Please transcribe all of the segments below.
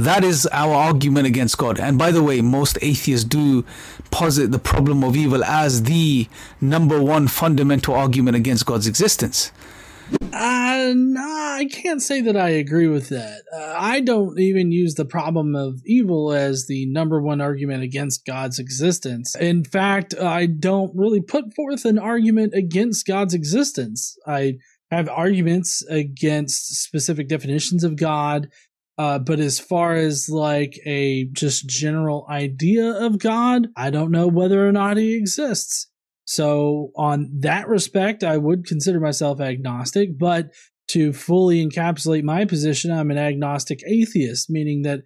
That is our argument against God. And by the way, most atheists do posit the problem of evil as the number one fundamental argument against God's existence. No, I can't say that I agree with that. I don't even use the problem of evil as the number one argument against God's existence. In fact, I don't really put forth an argument against God's existence. I have arguments against specific definitions of God, but as far as like a just general idea of God, I don't know whether or not he exists. So on that respect, I would consider myself agnostic, but to fully encapsulate my position, I'm an agnostic atheist, meaning that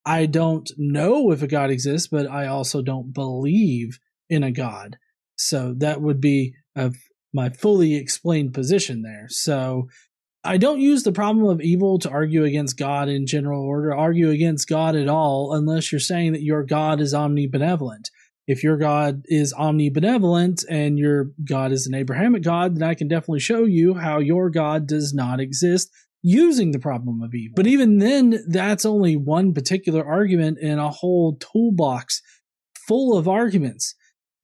I don't know if a God exists, but I also don't believe in a God. So that would be my fully explained position there. So I don't use the problem of evil to argue against God in general or to argue against God at all, unless you're saying that your God is omnibenevolent. If your God is omnibenevolent and your God is an Abrahamic God, then I can definitely show you how your God does not exist using the problem of evil. But even then, that's only one particular argument in a whole toolbox full of arguments.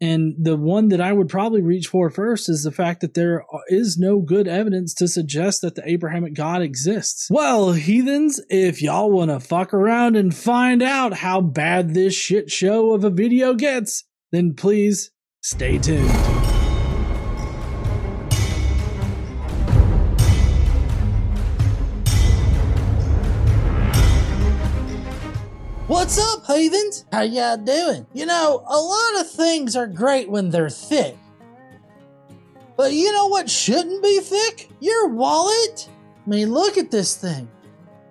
And the one that I would probably reach for first is the fact that there is no good evidence to suggest that the Abrahamic God exists. Well, heathens, if y'all want to fuck around and find out how bad this shit show of a video gets, then please stay tuned. What's up, heathens? How y'all doing? You know, a lot of things are great when they're thick. But you know what shouldn't be thick? Your wallet. I mean, look at this thing.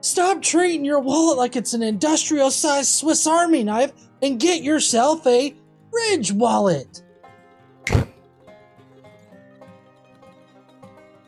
Stop treating your wallet like it's an industrial-sized Swiss Army knife and get yourself a Ridge wallet.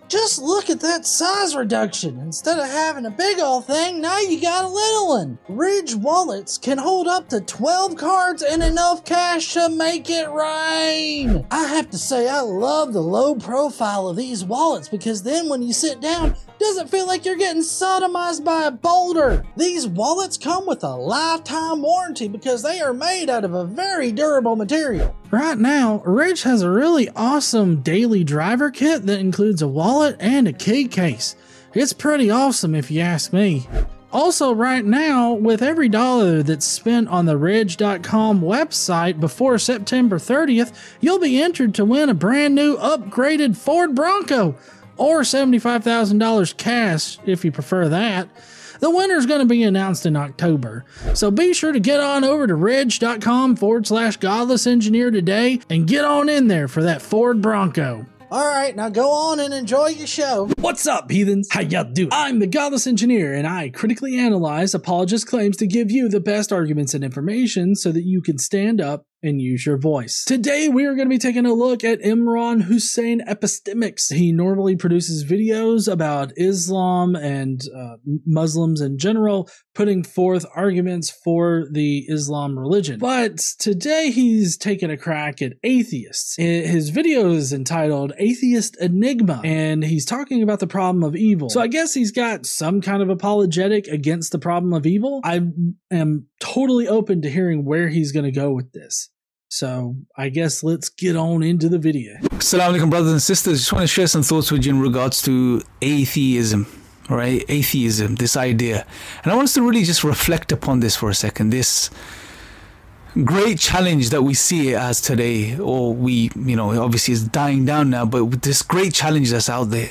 Just look at that size reduction. Instead of having a big old thing, now you got a little one. Ridge wallets can hold up to 12 cards and enough cash to make it rain. I have to say, I love the low profile of these wallets because then when you sit down, it doesn't feel like you're getting sodomized by a boulder. These wallets come with a lifetime warranty because they are made out of a very durable material. Right now, Ridge has a really awesome daily driver kit that includes a wallet and a key case. It's pretty awesome if you ask me. Also right now, with every dollar that's spent on the Ridge.com website before September 30th, you'll be entered to win a brand new upgraded Ford Bronco or $75,000 cash if you prefer that. The winner's going to be announced in October, so be sure to get on over to ridge.com/godless engineer today and get on in there for that Ford Bronco. Alright, now go on and enjoy your show. What's up, heathens? How y'all doing? I'm the Godless Engineer, and I critically analyze apologist claims to give you the best arguments and information so that you can stand up and use your voice. Today, we are going to be taking a look at Imran Hussein epistemics. He normally produces videos about Islam and Muslims in general, putting forth arguments for the Islam religion. But today, he's taking a crack at atheists. His video is entitled Atheist Enigma, and he's talking about the problem of evil. So I guess he's got some kind of apologetic against the problem of evil. I am totally open to hearing where he's going to go with this. So I guess let's get on into the video. Assalamu alaikum, brothers and sisters. Just want to share some thoughts with you in regards to atheism. Right? Atheism, this idea. And I want us to really just reflect upon this for a second. This great challenge that we see it as today, or we, obviously it's dying down now, but with this great challenge that's out there,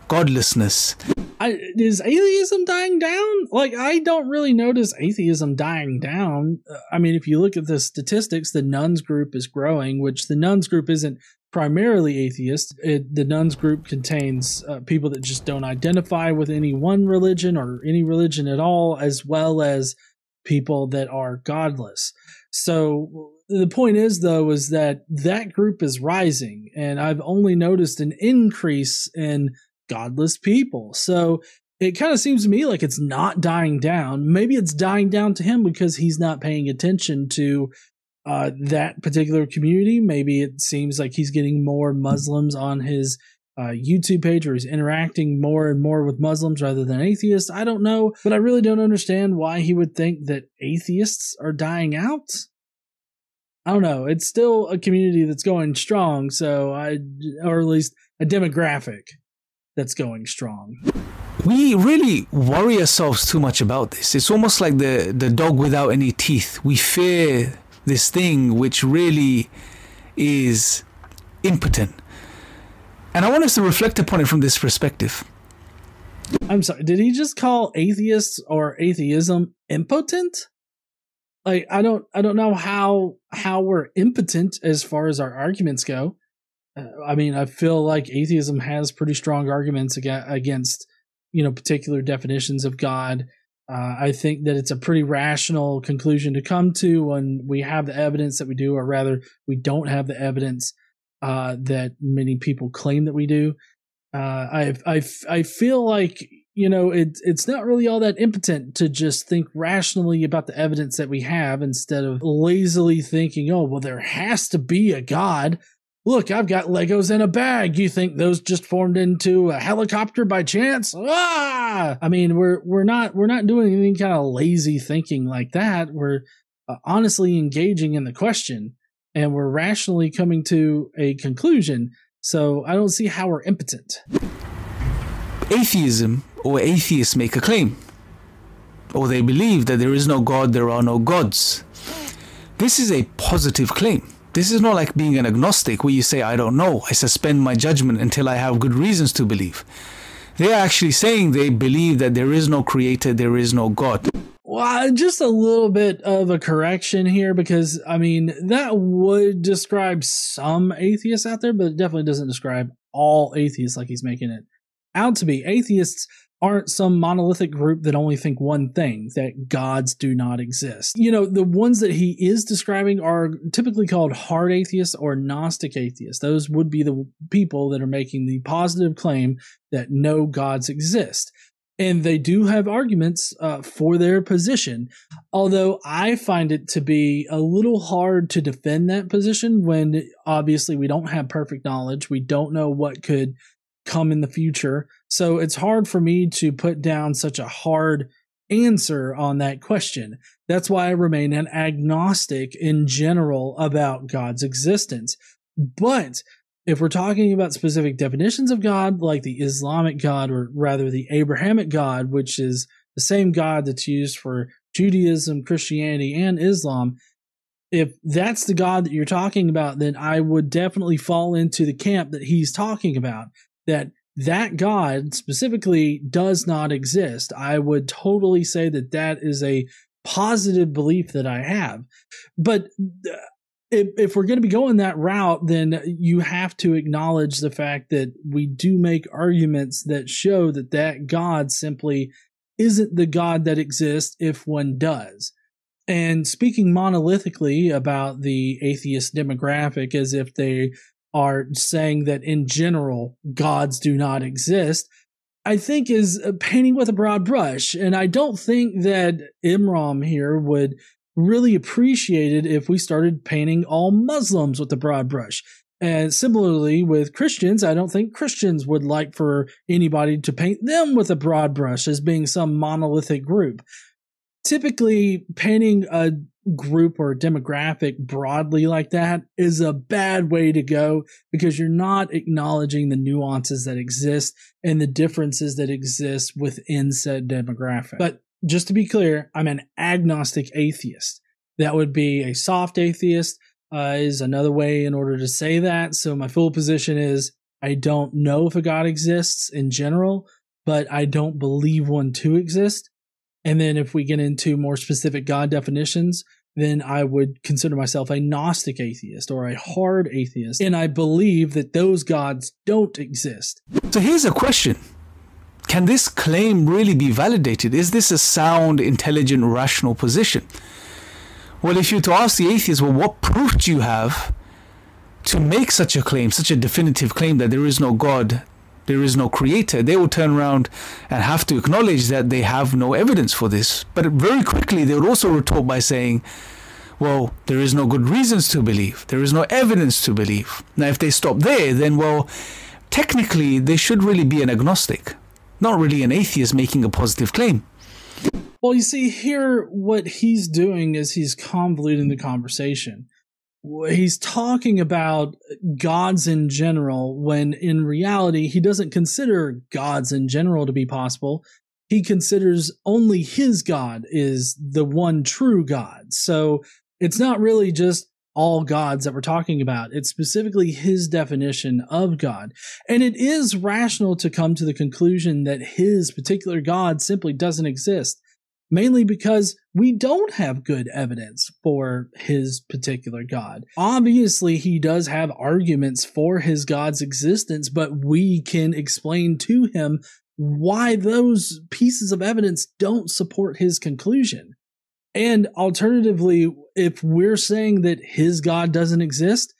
godlessness. Is atheism dying down? Like, I don't really notice atheism dying down. I mean, if you look at the statistics, the nuns group is growing, which the nuns group isn't primarily atheist. The nuns group contains people that just don't identify with any one religion or any religion at all, as well as people that are godless. So the point is, though, is that group is rising, and I've only noticed an increase in godless people. So it kind of seems to me like it's not dying down. Maybe it's dying down to him because he's not paying attention to that particular community. Maybe it seems like he's getting more Muslims on his YouTube page where he's interacting more and more with Muslims rather than atheists. I don't know, but I really don't understand why he would think that atheists are dying out. I don't know. It's still a community that's going strong, or at least a demographic that's going strong. We really worry ourselves too much about this. It's almost like the dog without any teeth. We fear this thing which really is impotent. And I want us to reflect upon it from this perspective. I'm sorry, did he just call atheists or atheism impotent? Like, I don't know how we're impotent as far as our arguments go. I mean, I feel like atheism has pretty strong arguments against particular definitions of God. I think that it's a pretty rational conclusion to come to when we have the evidence that we do, or rather, we don't have the evidence that many people claim that we do. I feel like it's not really all that impotent to just think rationally about the evidence that we have instead of lazily thinking, oh, well, there has to be a God. Look, I've got Legos in a bag. You think those just formed into a helicopter by chance? Ah! I mean, we're not doing any kind of lazy thinking like that. We're honestly engaging in the question, and we're rationally coming to a conclusion. So I don't see how we're impotent. Atheism or atheists make a claim, or they believe that there is no God, there are no gods. This is a positive claim. This is not like being an agnostic where you say, I don't know, I suspend my judgment until I have good reasons to believe. They are actually saying they believe that there is no creator, there is no God. Well, just a little bit of a correction here, because, I mean, that would describe some atheists out there, but it definitely doesn't describe all atheists like he's making it out to be. Atheists aren't some monolithic group that only think one thing, that gods do not exist. The ones that he is describing are typically called hard atheists or Gnostic atheists. Those would be the people that are making the positive claim that no gods exist. And they do have arguments for their position, although I find it to be a little hard to defend that position when obviously we don't have perfect knowledge. We don't know what could come in the future. So it's hard for me to put down such a hard answer on that question. That's why I remain an agnostic in general about God's existence. But if we're talking about specific definitions of God, like the Islamic God, or rather the Abrahamic God, which is the same God that's used for Judaism, Christianity, and Islam, if that's the God that you're talking about, then I would definitely fall into the camp that he's talking about, that God specifically does not exist. I would totally say that is a positive belief that I have. But if we're going to be going that route, then you have to acknowledge the fact that we do make arguments that show that God simply isn't the God that exists if one does. And speaking monolithically about the atheist demographic as if they are saying that in general gods do not exist, I think is painting with a broad brush. And I don't think that Imran here would really appreciate it if we started painting all Muslims with a broad brush. And similarly with Christians, I don't think Christians would like for anybody to paint them with a broad brush as being some monolithic group. Typically, painting a group or a demographic broadly like that is a bad way to go, because you're not acknowledging the nuances that exist and the differences that exist within said demographic. But just to be clear, I'm an agnostic atheist. That would be a soft atheist, is another way in order to say that. So my full position is I don't know if a God exists in general, but I don't believe one to exist. And then if we get into more specific God definitions, then I would consider myself a Gnostic atheist or a hard atheist. And I believe that those gods don't exist. So here's a question. Can this claim really be validated? Is this a sound, intelligent, rational position? Well, if you were to ask the atheist, well, what proof do you have to make such a claim, such a definitive claim that there is no God, there is no creator? They will turn around and have to acknowledge that they have no evidence for this. But very quickly, they would also retort by saying, well, there is no good reasons to believe. There is no evidence to believe. Now, if they stop there, then, well, technically they should really be an agnostic, not really an atheist making a positive claim. Well, you see here, what he's doing is he's convoluting the conversation. He's talking about gods in general, when in reality, he doesn't consider gods in general to be possible. He considers only his God is the one true God. So it's not really just all gods that we're talking about. It's specifically his definition of God. And it is rational to come to the conclusion that his particular God simply doesn't exist, mainly because we don't have good evidence for his particular God. Obviously, he does have arguments for his God's existence, but we can explain to him why those pieces of evidence don't support his conclusion. And alternatively, if we're saying that his God doesn't exist,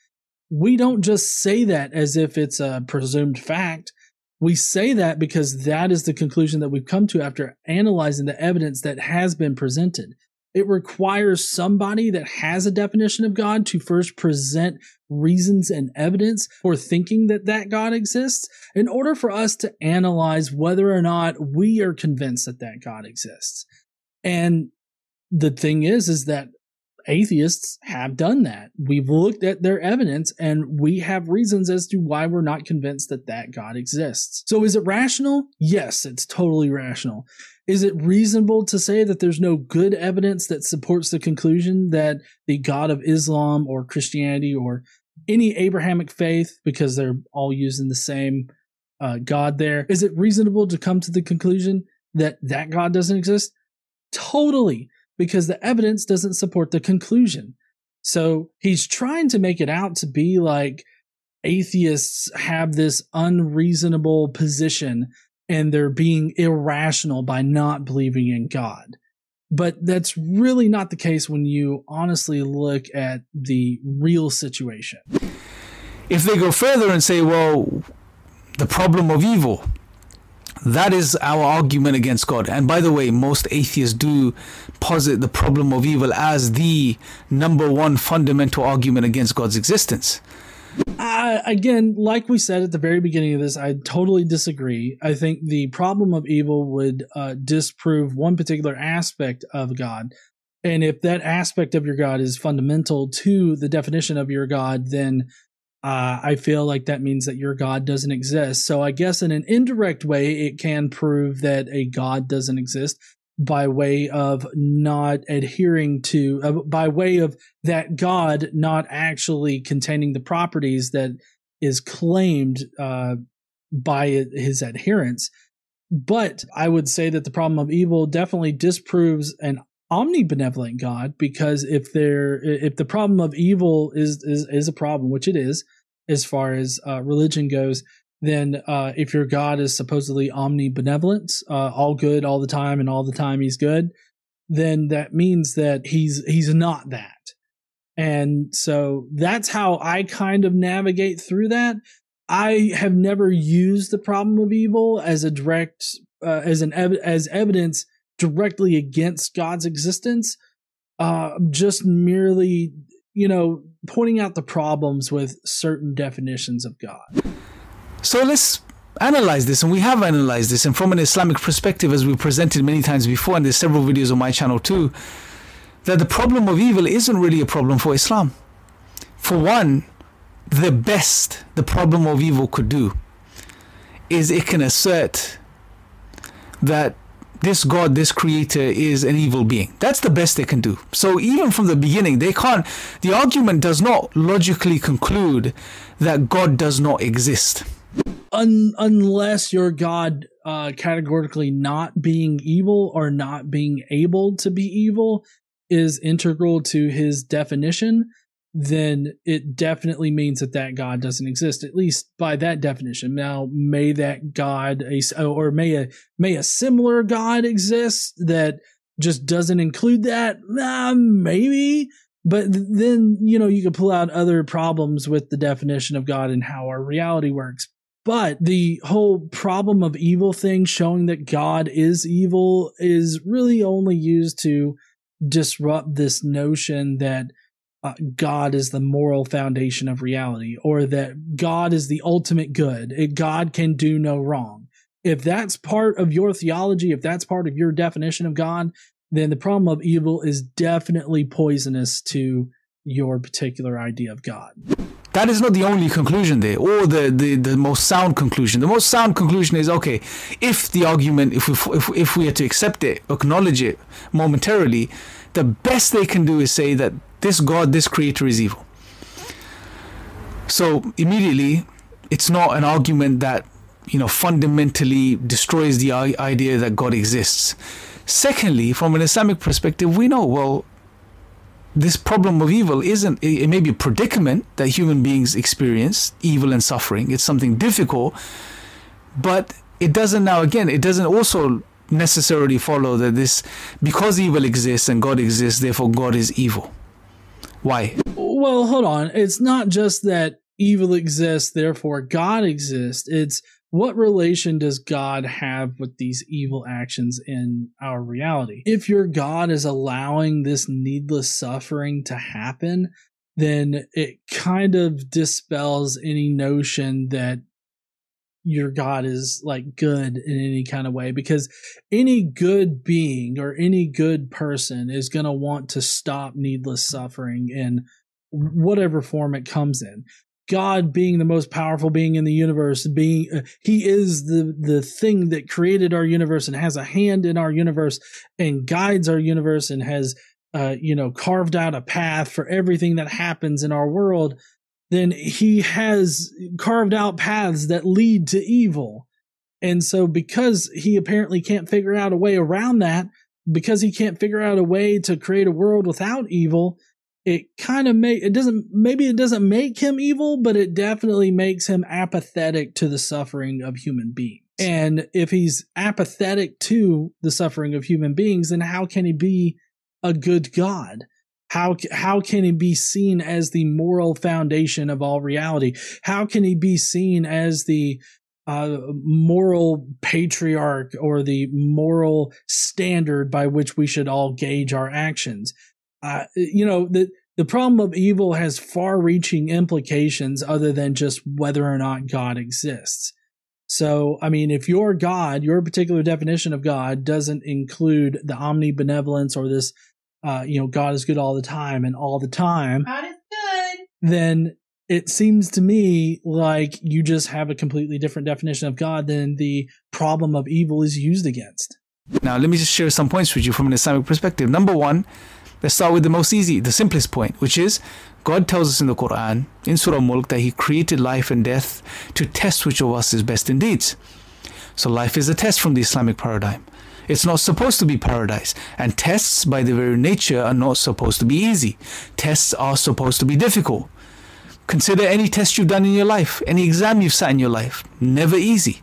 we don't just say that as if it's a presumed fact. We say that because that is the conclusion that we've come to after analyzing the evidence that has been presented. It requires somebody that has a definition of God to first present reasons and evidence for thinking that that God exists in order for us to analyze whether or not we are convinced that that God exists. And the thing is that atheists have done that. We've looked at their evidence and we have reasons as to why we're not convinced that that God exists. So is it rational? Yes, it's totally rational. Is it reasonable to say that there's no good evidence that supports the conclusion that the God of Islam or Christianity or any Abrahamic faith, because they're all using the same God there, is it reasonable to come to the conclusion that that God doesn't exist? Totally. Because the evidence doesn't support the conclusion. So he's trying to make it out to be like atheists have this unreasonable position and they're being irrational by not believing in God. But that's really not the case when you honestly look at the real situation. If they go further and say, well, the problem of evil, that is our argument against God. And by the way, most atheists do posit the problem of evil as the number one fundamental argument against God's existence. Again, like we said at the very beginning of this, I totally disagree. I think the problem of evil would disprove one particular aspect of God. And if that aspect of your God is fundamental to the definition of your God, then I feel like that means that your God doesn't exist. So I guess in an indirect way, it can prove that a God doesn't exist by way of not adhering to, by way of that God not actually containing the properties that is claimed by his adherents. But I would say that the problem of evil definitely disproves an omnibenevolent God, because if the problem of evil is a problem, which it is, as far as religion goes, then if your God is supposedly omnibenevolent, all good all the time, and all the time he's good, then that means that he's not that. And so that's how I kind of navigate through that. I have never used the problem of evil as a direct as evidence directly against God's existence, just merely, pointing out the problems with certain definitions of God. So let's analyze this, and we have analyzed this, and from an Islamic perspective, as we presented many times before, and there's several videos on my channel too, that the problem of evil isn't really a problem for Islam. For one, the best the problem of evil could do is it can assert that this God, this creator, is an evil being. That's the best they can do. So even from the beginning, the argument does not logically conclude that God does not exist. Unless your God categorically not being evil or not being able to be evil is integral to his definition, then it definitely means that God doesn't exist, at least by that definition. Now, may that God, may a similar God exist that just doesn't include that? Maybe. But then, you could pull out other problems with the definition of God and how our reality works. But the whole problem of evil thing, showing that God is evil, is really only used to disrupt this notion that God is the moral foundation of reality, or that God is the ultimate good. God can do no wrong. If that's part of your theology, if that's part of your definition of God, then the problem of evil is definitely poisonous to your particular idea of God. That is not the only conclusion there, or the most sound conclusion. The most sound conclusion is, okay, if the argument, if we are to accept it, acknowledge it momentarily, the best they can do is say that this God, this creator is evil. So immediately, it's not an argument that, fundamentally destroys the idea that God exists. Secondly, from an Islamic perspective, we know, well, this problem of evil it may be a predicament that human beings experience, evil and suffering. It's something difficult, but it doesn't also necessarily follow that because evil exists and God exists, therefore God is evil. Why? Well, hold on. It's not just that evil exists, therefore God exists. It's what relation does God have with these evil actions in our reality? If your God is allowing this needless suffering to happen, then it kind of dispels any notion that your God is like good in any kind of way, because any good being or any good person is going to want to stop needless suffering in whatever form it comes in. God being the most powerful being in the universe, he is the thing that created our universe and has a hand in our universe and guides our universe and has carved out a path for everything that happens in our world. Then he has carved out paths that lead to evil. And so because he apparently can't figure out a way around that, because he can't figure out a way to create a world without evil, it doesn't make him evil, but it definitely makes him apathetic to the suffering of human beings. And if he's apathetic to the suffering of human beings, then how can he be a good God? How can he be seen as the moral foundation of all reality? How can he be seen as the moral patriarch or the moral standard by which we should all gauge our actions? The problem of evil has far-reaching implications other than just whether or not God exists. So, I mean, if your God, your particular definition of God doesn't include the omnibenevolence or this, God is good all the time and all the time, God is good, then it seems to me like you just have a completely different definition of God than the problem of evil is used against. Now, let me just share some points with you from an Islamic perspective. Number one, let's start with the simplest point, which is God tells us in the Quran, in Surah Mulk, that he created life and death to test which of us is best in deeds. So life is a test from the Islamic paradigm. It's not supposed to be paradise. And tests, by their very nature, are not supposed to be easy. Tests are supposed to be difficult. Consider any test you've done in your life, any exam you've sat in your life. Never easy.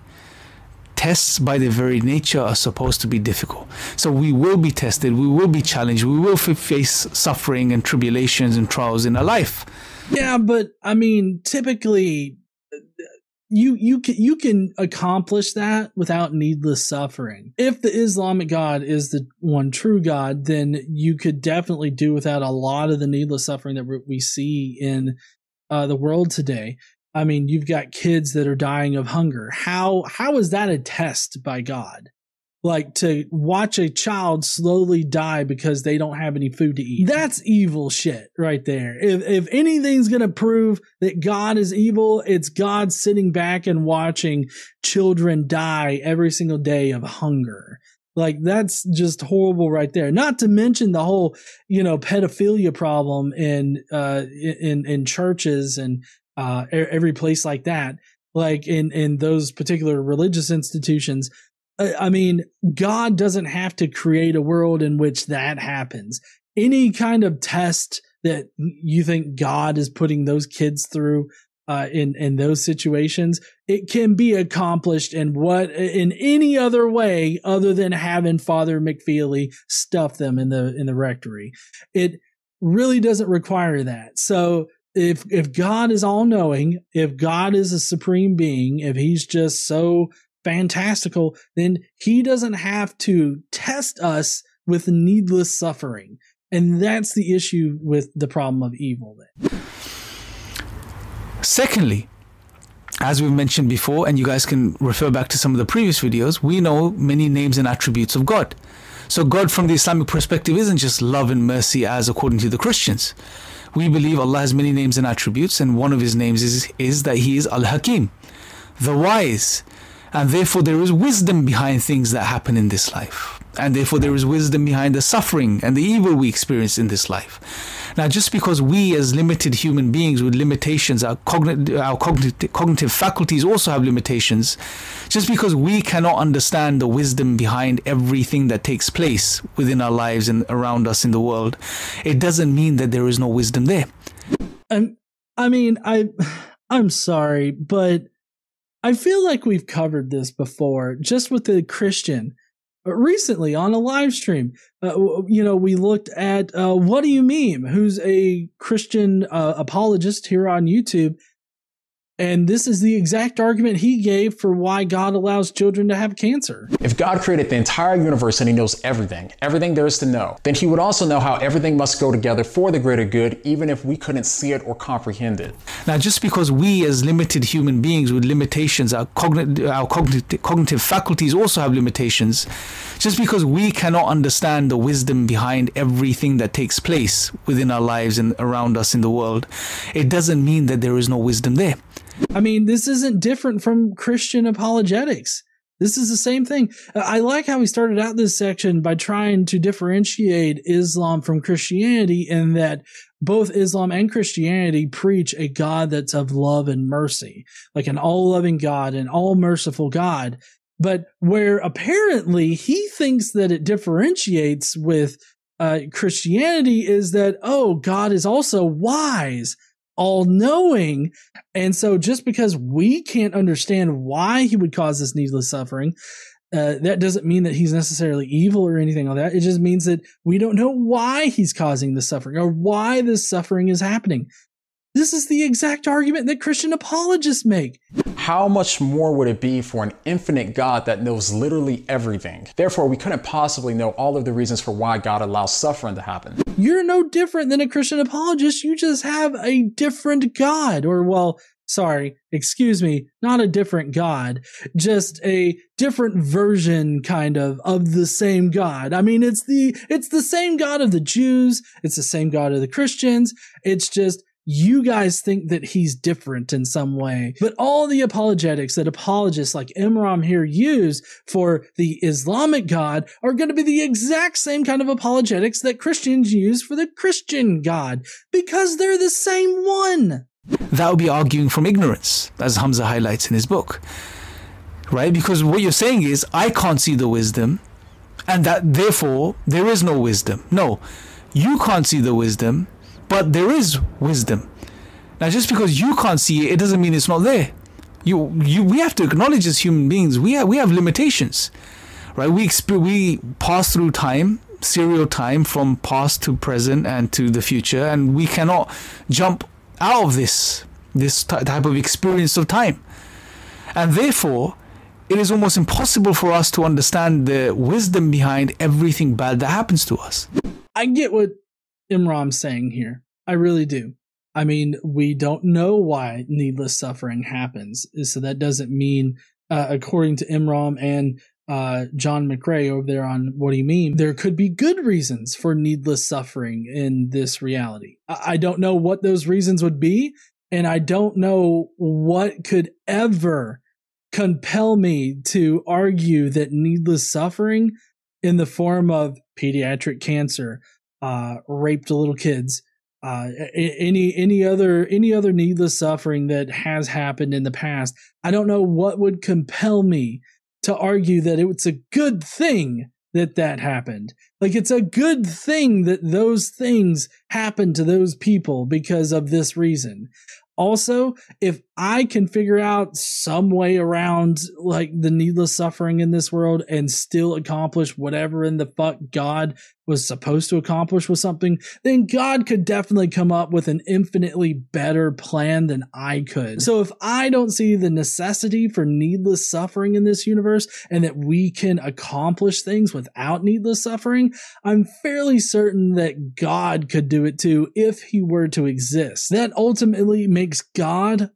Tests, by their very nature, are supposed to be difficult. So we will be tested, we will be challenged, we will face suffering and tribulations and trials in our life. Yeah, but I mean, typically, you can accomplish that without needless suffering. If the Islamic God is the one true God, then you could definitely do without a lot of the needless suffering that we see in the world today. I mean, you've got kids that are dying of hunger. How is that a test by God? Like, to watch a child slowly die because they don't have any food to eat. That's evil shit right there. If anything's going to prove that God is evil, it's God sitting back and watching children die every single day of hunger. Like, that's just horrible right there. Not to mention the whole, pedophilia problem in churches and every place like that, like in those particular religious institutions. I mean, God doesn't have to create a world in which that happens. Any kind of test that you think God is putting those kids through in those situations, it can be accomplished in any other way other than having Father McFeely stuff them in the rectory. It really doesn't require that. So if God is all knowing, if God is a supreme being, if he's just so fantastical, then he doesn't have to test us with needless suffering. And that's the issue with the problem of evil. Secondly, as we've mentioned before, and you guys can refer back to some of the previous videos, we know many names and attributes of God. So God from the Islamic perspective isn't just love and mercy as according to the Christians. We believe Allah has many names and attributes, and one of his names is that he is Al-Hakim, the wise. And therefore there is wisdom behind things that happen in this life. And therefore there is wisdom behind the suffering and the evil we experience in this life. Now, just because we as limited human beings with limitations, our cognitive faculties also have limitations, just because we cannot understand the wisdom behind everything that takes place within our lives and around us in the world, it doesn't mean that there is no wisdom there. I'm sorry, but I feel like we've covered this before, just with the Christian. Recently on a live stream, we looked at What Do You Meme, who's a Christian apologist here on YouTube. And this is the exact argument he gave for why God allows children to have cancer. If God created the entire universe and he knows everything there is to know, then he would also know how everything must go together for the greater good, even if we couldn't see it or comprehend it. Now, just because we as limited human beings with limitations, our cognitive faculties also have limitations, just because we cannot understand the wisdom behind everything that takes place within our lives and around us in the world, it doesn't mean that there is no wisdom there. I mean, this isn't different from Christian apologetics. This is the same thing. I like how he started out this section by trying to differentiate Islam from Christianity, in that both Islam and Christianity preach a God that's of love and mercy, like an all-loving God, an all-merciful God. But where apparently he thinks that it differentiates with Christianity is that, oh, God is also wise, all-knowing, and so just because we can't understand why he would cause this needless suffering, that doesn't mean that he's necessarily evil or anything like that. It just means that we don't know why he's causing the suffering or why this suffering is happening. This is the exact argument that Christian apologists make. How much more would it be for an infinite God that knows literally everything? Therefore, we couldn't possibly know all of the reasons for why God allows suffering to happen. You're no different than a Christian apologist. You just have a different God, not a different God, just a different version kind of the same God. I mean, it's the same God of the Jews. It's the same God of the Christians. It's just, you guys think that he's different in some way. But all the apologetics that apologists like Imran here use for the Islamic God are going to be the exact same kind of apologetics that Christians use for the Christian God, because they're the same one. That would be arguing from ignorance, as Hamza highlights in his book. Right? Because what you're saying is, I can't see the wisdom, and that therefore there is no wisdom. No, you can't see the wisdom, but there is wisdom. Now, just because you can't see it, it doesn't mean it's not there. We have to acknowledge as human beings, we have limitations, right? We pass through time, serial time, from past to present and to the future, and we cannot jump out of this type of experience of time. And therefore, it is almost impossible for us to understand the wisdom behind everything bad that happens to us. I get what Imran's saying here. I really do. I mean, we don't know why needless suffering happens. So that doesn't mean, according to Imran and John McRae over there on What Do You Meme, there could be good reasons for needless suffering in this reality. I don't know what those reasons would be, and I don't know what could ever compel me to argue that needless suffering in the form of pediatric cancer, raped little kids, any other needless suffering that has happened in the past, I don't know what would compel me to argue that it's a good thing that happened. Like, it's a good thing that those things happened to those people because of this reason. Also, if I can figure out some way around like the needless suffering in this world and still accomplish whatever in the fuck God was supposed to accomplish with something, then God could definitely come up with an infinitely better plan than I could. So if I don't see the necessity for needless suffering in this universe and that we can accomplish things without needless suffering, I'm fairly certain that God could do it too if he were to exist. That ultimately makes God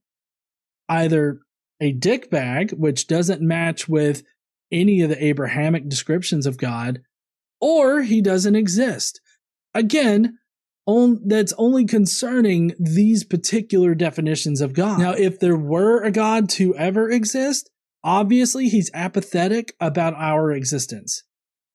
either a dickbag, which doesn't match with any of the Abrahamic descriptions of God, or he doesn't exist. Again, that's only concerning these particular definitions of God. Now, if there were a God to ever exist, obviously he's apathetic about our existence.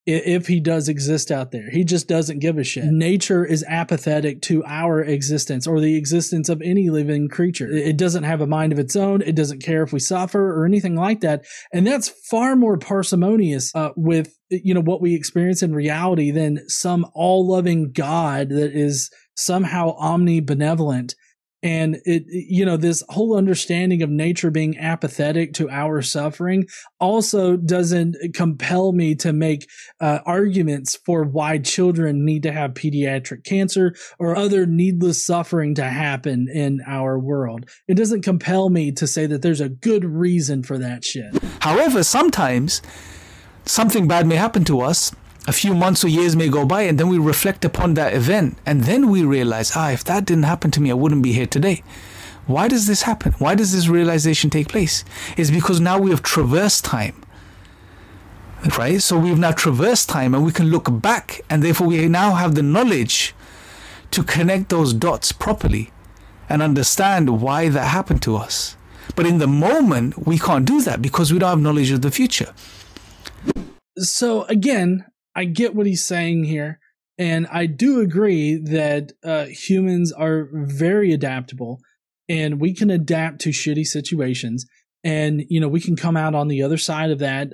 If he does exist out there, he just doesn't give a shit. Nature is apathetic to our existence or the existence of any living creature. It doesn't have a mind of its own. It doesn't care if we suffer or anything like that. And that's far more parsimonious with what we experience in reality than some all-loving God that is somehow omnibenevolent. And this whole understanding of nature being apathetic to our suffering also doesn't compel me to make arguments for why children need to have pediatric cancer or other needless suffering to happen in our world. It doesn't compel me to say that there's a good reason for that shit. However, sometimes something bad may happen to us. A few months or years may go by, and then we reflect upon that event, and then we realize, if that didn't happen to me, I wouldn't be here today. Why does this happen? Why does this realization take place? It's because now we have traversed time, right? So we've now traversed time, and we can look back, and therefore we now have the knowledge to connect those dots properly and understand why that happened to us. But in the moment, we can't do that because we don't have knowledge of the future. So again, I get what he's saying here, and I do agree that humans are very adaptable, and we can adapt to shitty situations, and we can come out on the other side of that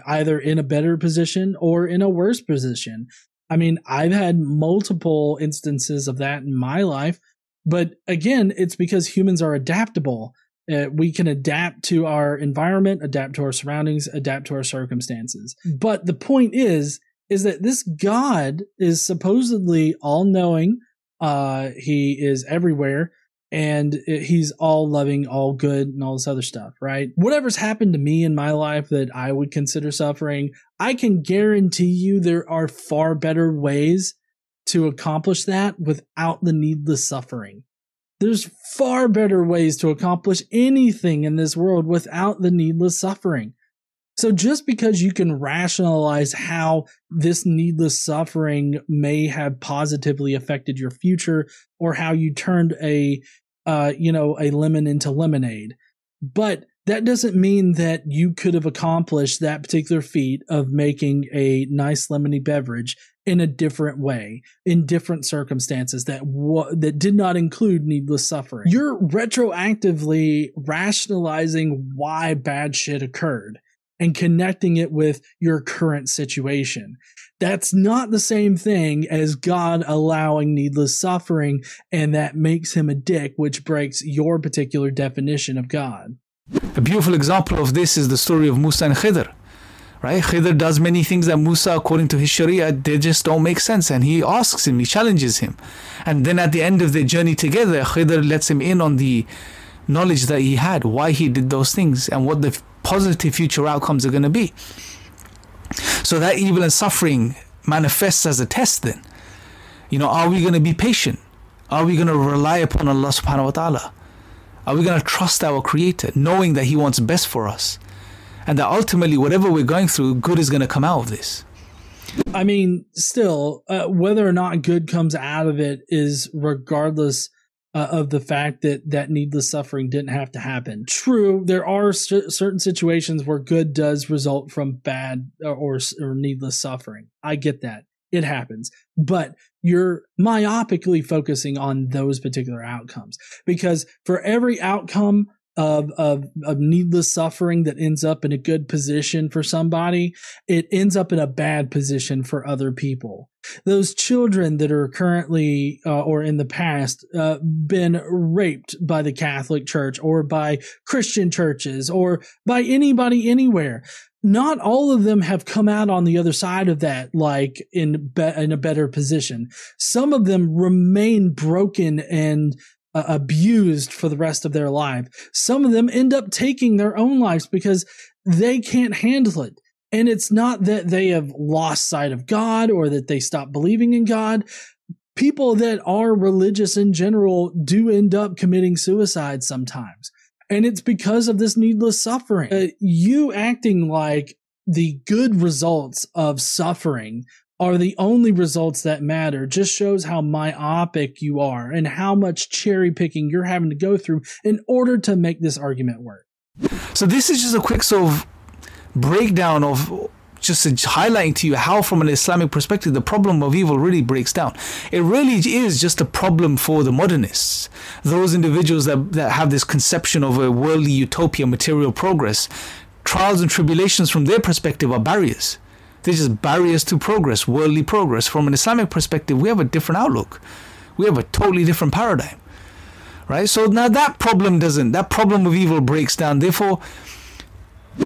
either in a better position or in a worse position. I mean, I've had multiple instances of that in my life, but again, it's because humans are adaptable. We can adapt to our environment, adapt to our surroundings, adapt to our circumstances. But the point is that this God is supposedly all-knowing. He is everywhere, and he's all-loving, all-good, and all this other stuff, right? Whatever's happened to me in my life that I would consider suffering, I can guarantee you there are far better ways to accomplish that without the needless suffering. There's far better ways to accomplish anything in this world without the needless suffering. So just because you can rationalize how this needless suffering may have positively affected your future, or how you turned a lemon into lemonade, but that doesn't mean that you could have accomplished that particular feat of making a nice lemony beverage in a different way, in different circumstances that did not include needless suffering. You're retroactively rationalizing why bad shit occurred and connecting it with your current situation. That's not the same thing as God allowing needless suffering, and that makes him a dick, which breaks your particular definition of God. A beautiful example of this is the story of Musa and Khidr, right? Khidr does many things that Musa, according to his Sharia, they just don't make sense. And he asks him, he challenges him. And then at the end of their journey together, Khidr lets him in on the knowledge that he had, why he did those things, and what the positive future outcomes are going to be. So that evil and suffering manifests as a test then. Are we going to be patient? Are we going to rely upon Allah subhanahu wa ta'ala? Are we going to trust our Creator, knowing that He wants best for us? And that ultimately, whatever we're going through, good is going to come out of this. I mean, still, whether or not good comes out of it is regardless of the fact that needless suffering didn't have to happen. True, there are certain situations where good does result from bad or needless suffering. I get that. It happens. But you're myopically focusing on those particular outcomes, because for every outcome of needless suffering that ends up in a good position for somebody, it ends up in a bad position for other people. Those children that are currently or in the past been raped by the Catholic Church or by Christian churches or by anybody anywhere. Not all of them have come out on the other side of that, like in a better position. Some of them remain broken and abused for the rest of their life. Some of them end up taking their own lives because they can't handle it. And it's not that they have lost sight of God or that they stop believing in God. People that are religious in general do end up committing suicide sometimes. And it's because of this needless suffering. You acting like the good results of suffering are the only results that matter just shows how myopic you are and how much cherry picking you're having to go through in order to make this argument work. So this is just a quick sort of breakdown of just highlighting to you how from an Islamic perspective the problem of evil really breaks down. It really is just a problem for the modernists, those individuals that have this conception of a worldly utopia, material progress. Trials and tribulations from their perspective are barriers. They're just barriers to progress, worldly progress. From an Islamic perspective, we have a different outlook. We have a totally different paradigm, right? So now that problem of evil breaks down. Therefore,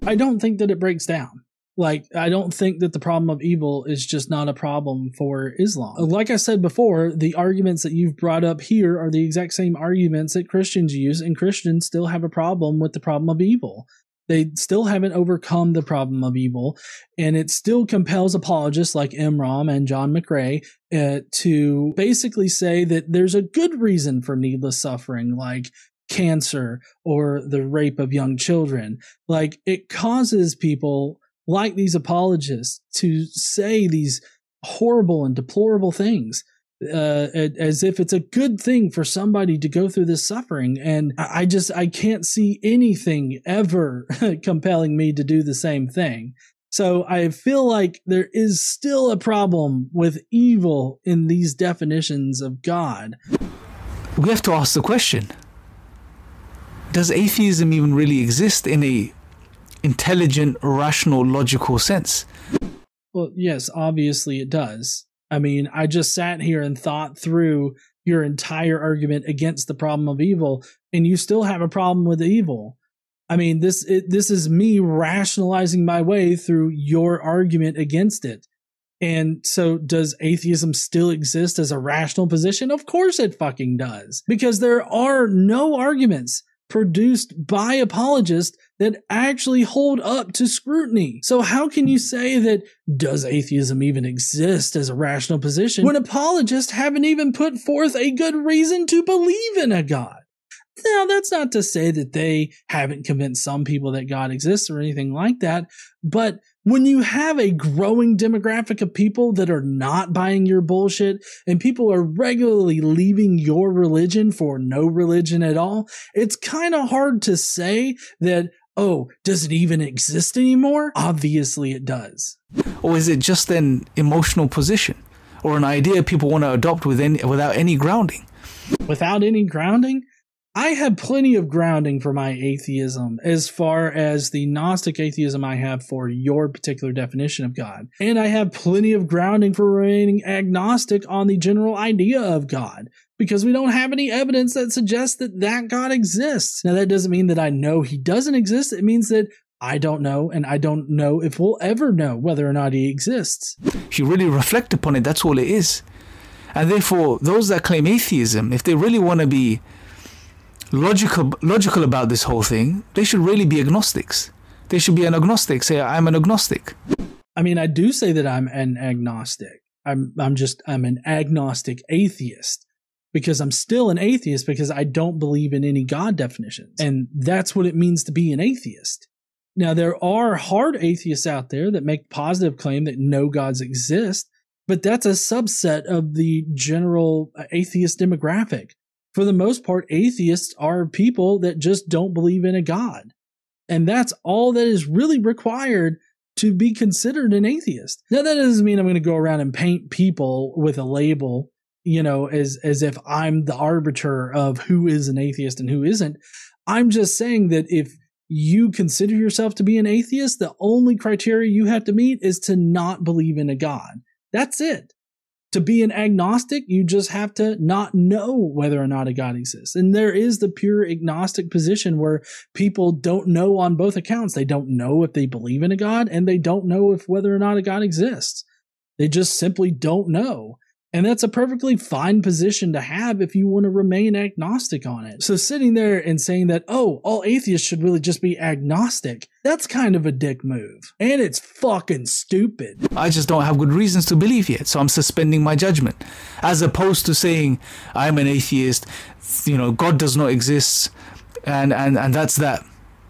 I don't think that it breaks down. Like, I don't think that the problem of evil is just not a problem for Islam. Like I said before, the arguments that you've brought up here are the exact same arguments that Christians use, and Christians still have a problem with the problem of evil. They still haven't overcome the problem of evil, and it still compels apologists like Imran and John McRae to basically say that there's a good reason for needless suffering, like cancer or the rape of young children. Like, it causes people like these apologists to say these horrible and deplorable things as if it's a good thing for somebody to go through this suffering. And I can't see anything ever compelling me to do the same thing. So I feel like there is still a problem with evil in these definitions of God. We have to ask the question, does atheism even really exist in a intelligent, rational, logical sense? Well, yes, obviously it does. I mean, I just sat here and thought through your entire argument against the problem of evil, and you still have a problem with evil. I mean, this is me rationalizing my way through your argument against it. And so does atheism still exist as a rational position? Of course it fucking does. Because there are no arguments produced by apologists that actually hold up to scrutiny. So how can you say that does atheism even exist as a rational position when apologists haven't even put forth a good reason to believe in a God? Now, that's not to say that they haven't convinced some people that God exists or anything like that, but when you have a growing demographic of people that are not buying your bullshit and people are regularly leaving your religion for no religion at all, it's kind of hard to say that, oh, does it even exist anymore? Obviously it does. Or is it just an emotional position or an idea people want to adopt without any grounding? Without any grounding? I have plenty of grounding for my atheism as far as the Gnostic atheism I have for your particular definition of God. And I have plenty of grounding for remaining agnostic on the general idea of God, because we don't have any evidence that suggests that God exists. Now, that doesn't mean that I know he doesn't exist. It means that I don't know, and I don't know if we'll ever know whether or not he exists. If you really reflect upon it, that's all it is. And therefore, those that claim atheism, if they really want to be logical about this whole thing, they should really be agnostics. They should be an agnostic. Say, I'm an agnostic. I mean, I do say that I'm an agnostic. I'm an agnostic atheist, because I'm still an atheist because I don't believe in any God definitions. And that's what it means to be an atheist. Now, there are hard atheists out there that make positive claim that no gods exist, but that's a subset of the general atheist demographic. For the most part, atheists are people that just don't believe in a God. And that's all that is really required to be considered an atheist. Now, that doesn't mean I'm going to go around and paint people with a label, as if I'm the arbiter of who is an atheist and who isn't. I'm just saying that if you consider yourself to be an atheist, the only criteria you have to meet is to not believe in a God. That's it. To be an agnostic, you just have to not know whether or not a God exists. And there is the pure agnostic position where people don't know on both accounts. They don't know if they believe in a God, and they don't know if whether or not a God exists. They just simply don't know. And that's a perfectly fine position to have if you want to remain agnostic on it. So sitting there and saying that, oh, all atheists should really just be agnostic, that's kind of a dick move. And it's fucking stupid. I just don't have good reasons to believe yet, so I'm suspending my judgment. As opposed to saying, I'm an atheist, God does not exist, and that's that.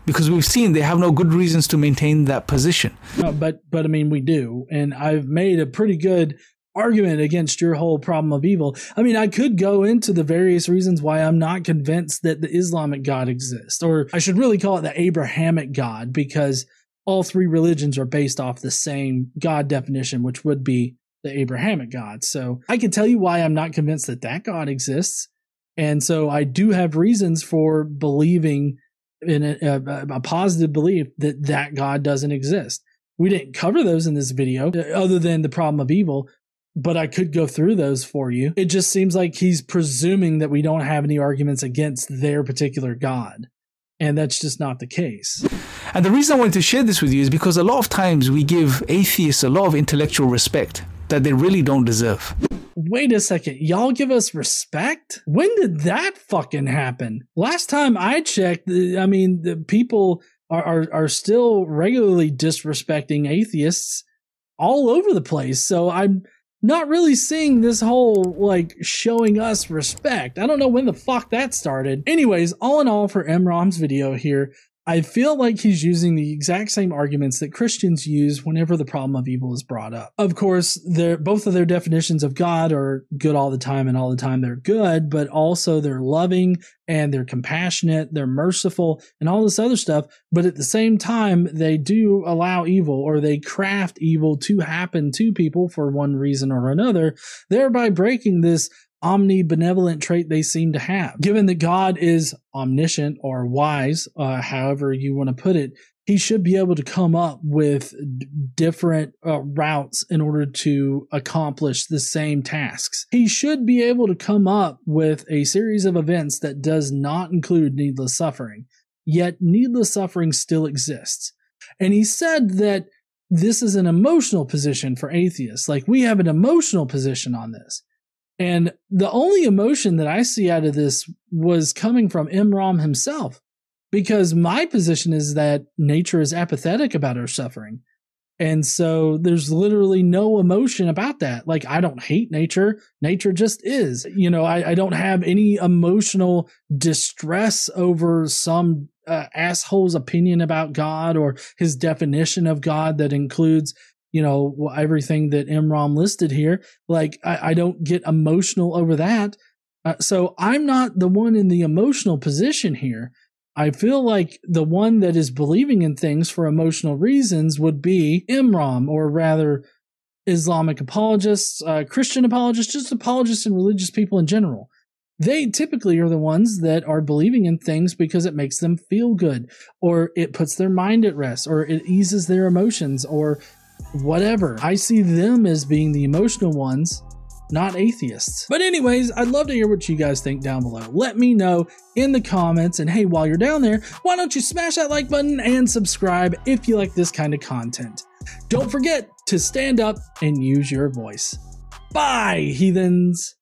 Because we've seen they have no good reasons to maintain that position. But I mean, we do. And I've made a pretty good argument against your whole problem of evil. I mean, I could go into the various reasons why I'm not convinced that the Islamic God exists, or I should really call it the Abrahamic God, because all three religions are based off the same God definition, which would be the Abrahamic God. So I can tell you why I'm not convinced that that God exists. And so I do have reasons for believing in a positive belief that that God doesn't exist. We didn't cover those in this video, other than the problem of evil, but I could go through those for you. It just seems like he's presuming that we don't have any arguments against their particular God. And that's just not the case. And the reason I wanted to share this with you is because a lot of times we give atheists a lot of intellectual respect that they really don't deserve. Wait a second, y'all give us respect? When did that fucking happen? Last time I checked, I mean, the people are still regularly disrespecting atheists all over the place. So I'm not really seeing this whole, like, showing us respect. I don't know when the fuck that started. Anyways, all in all, for Imran's video here, I feel like he's using the exact same arguments that Christians use whenever the problem of evil is brought up. Of course, both of their definitions of God are good all the time, and all the time they're good, but also they're loving and they're compassionate, they're merciful, and all this other stuff. But at the same time, they do allow evil, or they craft evil to happen to people for one reason or another, thereby breaking this omnibenevolent trait they seem to have. Given that God is omniscient or wise, however you want to put it, he should be able to come up with different routes in order to accomplish the same tasks. He should be able to come up with a series of events that does not include needless suffering, yet needless suffering still exists. And he said that this is an emotional position for atheists. Like, we have an emotional position on this. And the only emotion that I see out of this was coming from Imran himself, because my position is that nature is apathetic about our suffering. And so there's literally no emotion about that. Like, I don't hate nature. Nature just is. I don't have any emotional distress over some asshole's opinion about God or his definition of God that includes everything that Imran listed here. Like, I don't get emotional over that. So I'm not the one in the emotional position here. I feel like the one that is believing in things for emotional reasons would be Imran, or rather Islamic apologists, Christian apologists, just apologists and religious people in general. They typically are the ones that are believing in things because it makes them feel good, or it puts their mind at rest, or it eases their emotions, or whatever. I see them as being the emotional ones, not atheists. But anyways, I'd love to hear what you guys think down below. Let me know in the comments, and hey, while you're down there, why don't you smash that like button and subscribe if you like this kind of content. Don't forget to stand up and use your voice. Bye, heathens.